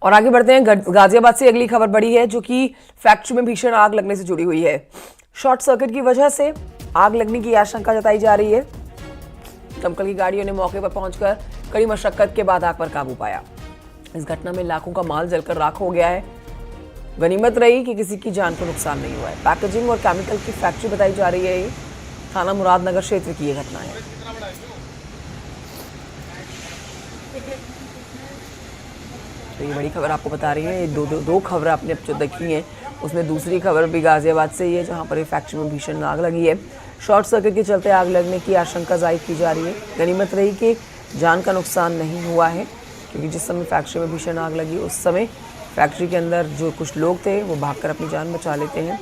और आगे बढ़ते हैं। गाजियाबाद से अगली खबर बड़ी है जो कि फैक्ट्री में भीषण आग लगने से जुड़ी हुई है। शॉर्ट सर्किट की वजह से आग लगने की आशंका जताई जा रही है। दमकल की गाड़ियों ने मौके पर पहुंचकर कड़ी मशक्कत के बाद आग पर काबू पाया। इस घटना में लाखों का माल जलकर राख हो गया है। गनीमत रही कि किसी की जान को नुकसान नहीं हुआ है। पैकेजिंग और केमिकल की फैक्ट्री बताई जा रही है। ये थाना मुरादनगर क्षेत्र की यह घटना है। तो ये बड़ी खबर आपको बता रही है। दो खबर आपने अब जो देखी हैं उसमें दूसरी खबर भी गाजियाबाद से ही है, जहां पर ये फैक्ट्री में भीषण आग लगी है। शॉर्ट सर्किट के चलते आग लगने की आशंका जाहिर की जा रही है। गनीमत रही कि जान का नुकसान नहीं हुआ है, क्योंकि जिस समय फैक्ट्री में भीषण आग लगी उस समय फैक्ट्री के अंदर जो कुछ लोग थे वो भागकर अपनी जान बचा लेते हैं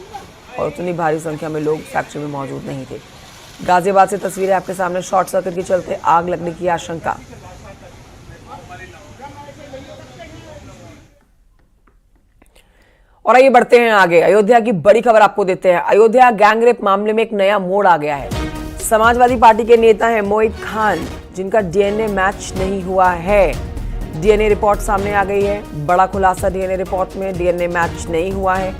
और उतनी भारी संख्या में लोग फैक्ट्री में मौजूद नहीं थे। गाजियाबाद से तस्वीरें आपके सामने। शॉर्ट सर्किट के चलते आग लगने की आशंका। और आइए बढ़ते हैं आगे। अयोध्या की बड़ी खबर आपको देते हैं। अयोध्या गैंगरेप मामले में एक नया मोड़ आ गया है। समाजवादी पार्टी के नेता हैं मोहित खान, जिनका डीएनए मैच नहीं हुआ है। डीएनए रिपोर्ट सामने आ गई है। बड़ा खुलासा डीएनए रिपोर्ट में डीएनए मैच नहीं हुआ है।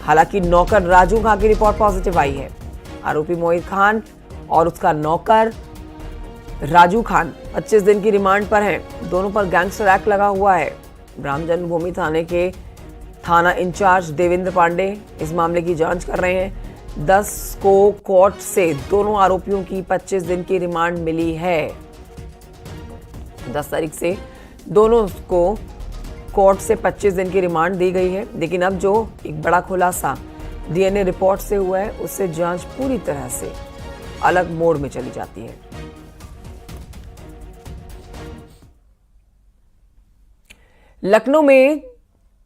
हालांकि नौकर राजू खान की रिपोर्ट पॉजिटिव आई है। आरोपी मोहित खान और उसका नौकर राजू खान 25 दिन की रिमांड पर हैं। दोनों पर गैंगस्टर एक्ट लगा हुआ है। राम जन्मभूमि थाने के थाना इंचार्ज देवेंद्र पांडे इस मामले की जांच कर रहे हैं। 10 को कोर्ट से दोनों आरोपियों की 25 दिन की रिमांड मिली है। 10 तारीख से दोनों को कोर्ट से 25 दिन की रिमांड दी गई है। लेकिन अब जो एक बड़ा खुलासा डीएनए रिपोर्ट से हुआ है उससे जांच पूरी तरह से अलग मोड़ में चली जाती है। लखनऊ में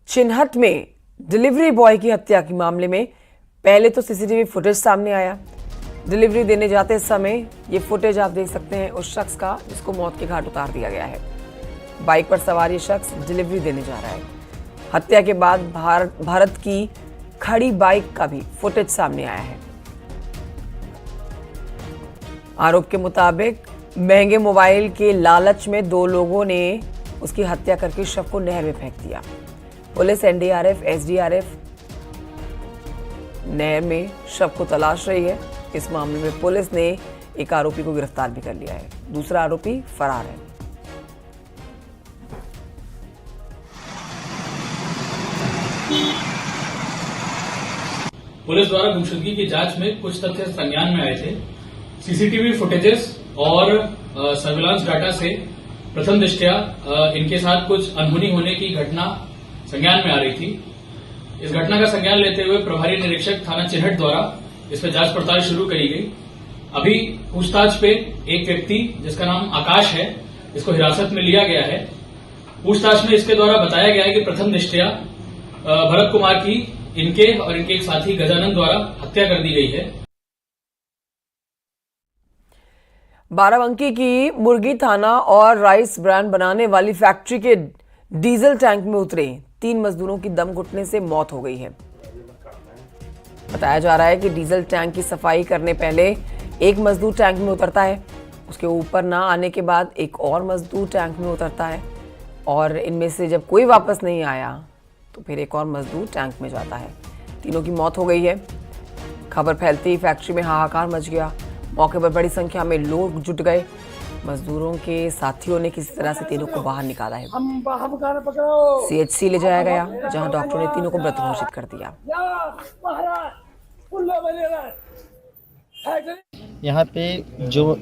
चिन्हट में डिलीवरी बॉय की हत्या के मामले में पहले तो सीसीटीवी फुटेज सामने आया। डिलीवरी देने जाते समय ये फुटेज आप देख सकते हैं उस शख्स का जिसको मौत के घाट उतार दिया गया है। बाइक पर सवार ये शख्स डिलीवरी देने जा रहा है। हत्या के बाद भारत की खड़ी बाइक का भी फुटेज सामने आया है। आरोप के मुताबिक महंगे मोबाइल के लालच में दो लोगों ने उसकी हत्या करके शव को नहर में फेंक दिया। पुलिस, एनडीआरएफ, एसडीआरएफ नहर में शव को तलाश रही है। इस मामले में पुलिस ने एक आरोपी को गिरफ्तार भी कर लिया है। दूसरा आरोपी फरार है। पुलिस द्वारा गुमशुदगी की जांच में कुछ तथ्य संज्ञान में आए थे। सीसीटीवी फुटेजेस और सर्विलांस डाटा से प्रथम दृष्टया इनके साथ कुछ अनहोनी होने की घटना संज्ञान में आ रही थी। इस घटना का संज्ञान लेते हुए प्रभारी निरीक्षक थाना चिन्हट द्वारा इस पर जांच पड़ताल शुरू करी गई। अभी पूछताछ पे एक व्यक्ति जिसका नाम आकाश है, इसको हिरासत में लिया गया है। पूछताछ में इसके द्वारा बताया गया है कि प्रथम दृष्टया भरत कुमार की इनके और इनके एक साथी गजानन द्वारा हत्या कर दी गई है। बाराबंकी की मुर्गी थाना और राइस ब्रांड बनाने वाली फैक्ट्री के डीजल टैंक में उतरे 3 मजदूरों की दम घुटने से मौत हो गई है। बताया जा रहा है कि डीजल टैंक की सफाई करने पहले एक मजदूर टैंक में उतरता है। उसके ऊपर ना आने के बाद एक और मजदूर टैंक में उतरता है और इनमें से जब कोई वापस नहीं आया तो फिर एक और मजदूर टैंक में जाता है। तीनों की मौत हो गई है। खबर फैलते ही फैक्ट्री में हाहाकार मच गया। मौके पर बड़ी संख्या में लोग जुट गए। मजदूरों के साथियों ने किसी तरह से तीनों को बाहर निकाला है। सीएचसी ले जाया गया, जहां डॉक्टरों ने तीनों को मृत घोषित कर दिया। यहाँ पे जो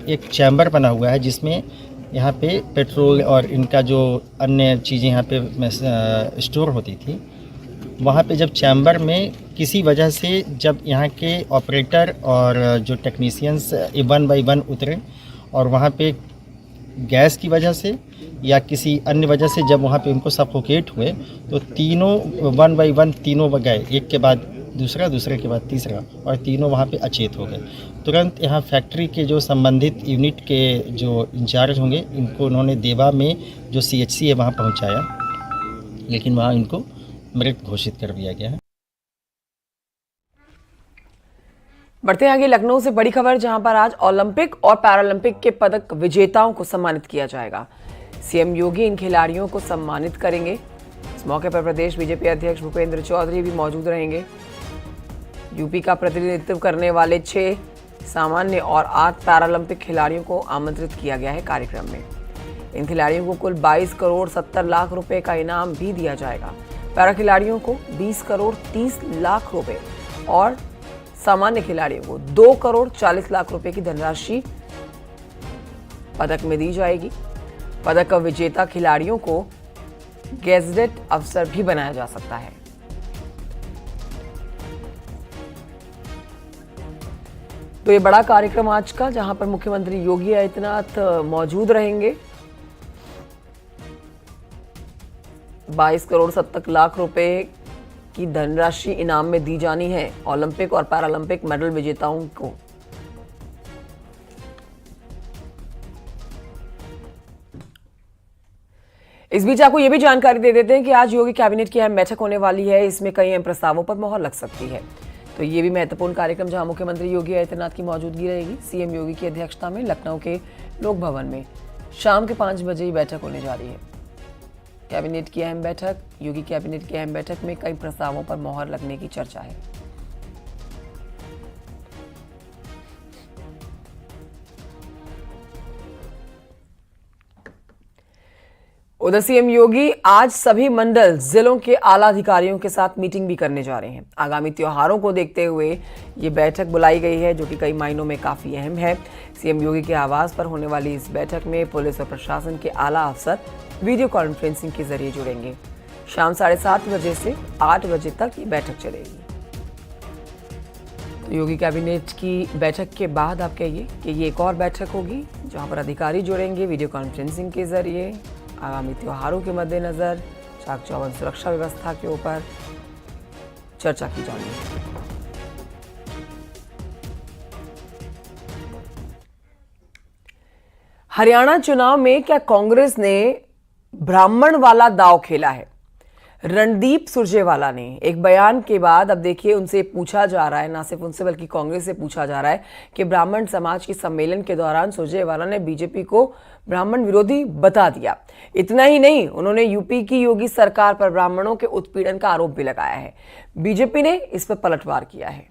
एक चैम्बर बना हुआ है जिसमें यहाँ पे पेट्रोल और इनका जो अन्य चीज़ें यहाँ पे स्टोर होती थी, वहाँ पे जब चैम्बर में किसी वजह से जब यहाँ के ऑपरेटर और जो टेक्नीशियंस 1 बाय 1 उतरे और वहाँ पे गैस की वजह से या किसी अन्य वजह से जब वहाँ पे उनको सफोकेट हुए तो तीनों 1 बाय 1 तीनों गए, एक के बाद दूसरा, दूसरे के बाद तीसरा, और तीनों वहाँ पे अचेत हो गए। तुरंत यहाँ फैक्ट्री के जो संबंधित यूनिट के जो इंचार्ज होंगे इनको उन्होंने देवा में जो सीएचसी है वहाँ पहुँचाया, लेकिन वहाँ इनको मृत घोषित कर दिया गया है। बढ़ते हैं आगे। लखनऊ से बड़ी खबर, जहां पर आज ओलंपिक और पैरालंपिक के पदक विजेताओं को सम्मानित किया जाएगा। सीएम योगी इन खिलाड़ियों को सम्मानित करेंगे। इस मौके पर प्रदेश बीजेपी अध्यक्ष भूपेंद्र चौधरी भी मौजूद रहेंगे। यूपी का प्रतिनिधित्व करने वाले 6 सामान्य और 8 पैरालंपिक खिलाड़ियों को आमंत्रित किया गया है कार्यक्रम में। इन खिलाड़ियों को कुल 22 करोड़ 70 लाख रुपए का इनाम भी दिया जाएगा। पैरा खिलाड़ियों को 20 करोड़ 30 लाख रुपए और सामान्य खिलाड़ियों को 2 करोड़ 40 लाख रुपए की धनराशि पदक में दी जाएगी। पदक विजेता खिलाड़ियों को गेजेटेड अफसर भी बनाया जा सकता है। तो ये बड़ा कार्यक्रम आज का, जहां पर मुख्यमंत्री योगी आदित्यनाथ मौजूद रहेंगे। 22 करोड़ 70 लाख रुपए की धनराशि इनाम में दी जानी है ओलंपिक और पैरालंपिक मेडल विजेताओं को। इस बीच आपको यह भी जानकारी दे देते हैं कि आज योगी कैबिनेट की अहम बैठक होने वाली है। इसमें कई अहम प्रस्तावों पर मोहर लग सकती है। तो ये भी महत्वपूर्ण कार्यक्रम, जहां मुख्यमंत्री योगी आदित्यनाथ की मौजूदगी रहेगी। सीएम योगी की अध्यक्षता में लखनऊ के लोक भवन में शाम के 5 बजे ही बैठक होने जा रही है। कैबिनेट की अहम बैठक, योगी कैबिनेट की अहम बैठक में कई प्रस्तावों पर मोहर लगने की चर्चा है। उधर सीएम योगी आज सभी मंडल जिलों के आला अधिकारियों के साथ मीटिंग भी करने जा रहे हैं। आगामी त्योहारों को देखते हुए ये बैठक बुलाई गई है, जो कि कई मायनों में काफी अहम है। सीएम योगी के आवास पर होने वाली इस बैठक में पुलिस और प्रशासन के आला अफसर वीडियो कॉन्फ्रेंसिंग के जरिए जुड़ेंगे। शाम 7:30 बजे से 8 बजे तक ये बैठक चलेगी। तो योगी कैबिनेट की बैठक के बाद आप कहिए कि ये एक और बैठक होगी, जहां पर अधिकारी जुड़ेंगे वीडियो कॉन्फ्रेंसिंग के जरिए। आगामी त्योहारों के मद्देनजर चाक चौबंद सुरक्षा व्यवस्था के ऊपर चर्चा की जानी है। हरियाणा चुनाव में क्या कांग्रेस ने ब्राह्मण वाला दांव खेला है? रणदीप सुरजेवाला ने एक बयान के बाद अब देखिए उनसे पूछा जा रहा है, ना सिर्फ उनसे बल्कि कांग्रेस से पूछा जा रहा है कि ब्राह्मण समाज के सम्मेलन के दौरान सुरजेवाला ने बीजेपी को ब्राह्मण विरोधी बता दिया। इतना ही नहीं, उन्होंने यूपी की योगी सरकार पर ब्राह्मणों के उत्पीड़न का आरोप भी लगाया है। बीजेपी ने इस पर पलटवार किया है।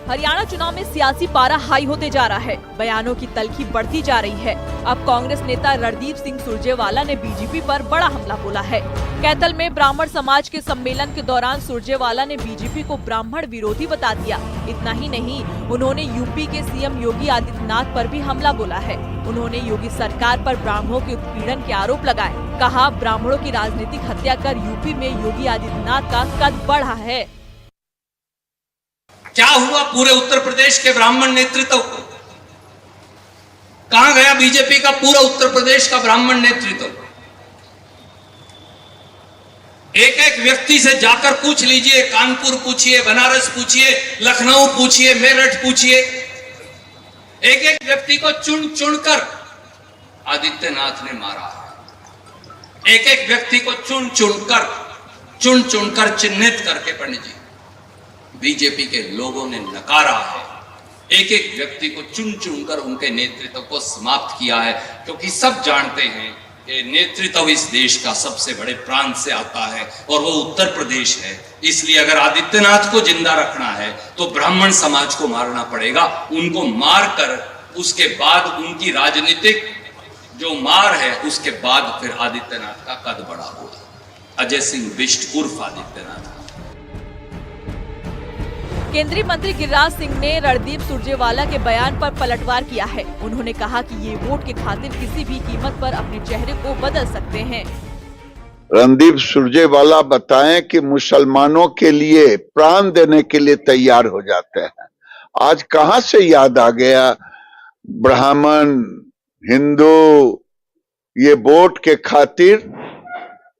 हरियाणा चुनाव में सियासी पारा हाई होते जा रहा है। बयानों की तलखी बढ़ती जा रही है। अब कांग्रेस नेता रणदीप सिंह सुरजेवाला ने बीजेपी पर बड़ा हमला बोला है। कैथल में ब्राह्मण समाज के सम्मेलन के दौरान सुरजेवाला ने बीजेपी को ब्राह्मण विरोधी बता दिया। इतना ही नहीं, उन्होंने यूपी के सीएम योगी आदित्यनाथ पर भी हमला बोला है। उन्होंने योगी सरकार पर ब्राह्मणों के उत्पीड़न के आरोप लगाए। कहा, ब्राह्मणों की राजनीतिक हत्या कर यूपी में योगी आदित्यनाथ का कद बढ़ा है। क्या हुआ पूरे उत्तर प्रदेश के ब्राह्मण नेतृत्व को? कहां गया बीजेपी का पूरा उत्तर प्रदेश का ब्राह्मण नेतृत्व? एक एक व्यक्ति से जाकर पूछ लीजिए, कानपुर पूछिए, बनारस पूछिए, लखनऊ पूछिए, मेरठ पूछिए, एक एक व्यक्ति को चुन चुनकर आदित्यनाथ ने मारा है। एक एक व्यक्ति को चुन चुनकर चिन्हित करके पंडित जी बीजेपी के लोगों ने नकारा है। एक एक व्यक्ति को चुन चुनकर उनके नेतृत्व को समाप्त किया है, क्योंकि सब जानते हैं कि नेतृत्व इस देश का सबसे बड़े प्रांत से आता है और वो उत्तर प्रदेश है। इसलिए अगर आदित्यनाथ को जिंदा रखना है तो ब्राह्मण समाज को मारना पड़ेगा। उनको मार कर उसके बाद उनकी राजनीतिक जो मार है उसके बाद फिर आदित्यनाथ का कद बढ़ा होगा। अजय सिंह बिष्ट उर्फ आदित्यनाथ। केंद्रीय मंत्री गिरिराज सिंह ने रणदीप सुरजेवाला के बयान पर पलटवार किया है। उन्होंने कहा कि ये वोट के खातिर किसी भी कीमत पर अपने चेहरे को बदल सकते हैं। रणदीप सुरजेवाला बताएं कि मुसलमानों के लिए प्राण देने के लिए तैयार हो जाते हैं। आज कहां से याद आ गया ब्राह्मण हिंदू ये वोट के खातिर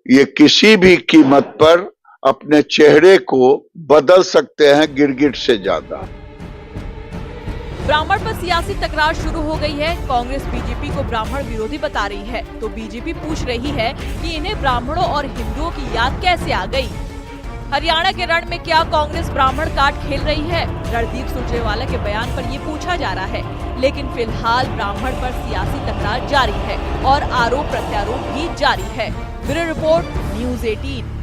ये किसी भी कीमत पर अपने चेहरे को बदल सकते हैं, गिरगिट से ज्यादा। ब्राह्मण पर सियासी तकरार शुरू हो गई है। कांग्रेस बीजेपी को ब्राह्मण विरोधी बता रही है, तो बीजेपी पूछ रही है कि इन्हें ब्राह्मणों और हिंदुओं की याद कैसे आ गई। हरियाणा के रण में क्या कांग्रेस ब्राह्मण काट खेल रही है? रणदीप सुरजेवाला के बयान पर ये पूछा जा रहा है, लेकिन फिलहाल ब्राह्मण पर सियासी तकरार जारी है और आरोप प्रत्यारोप भी जारी है। Bureau report, news 18।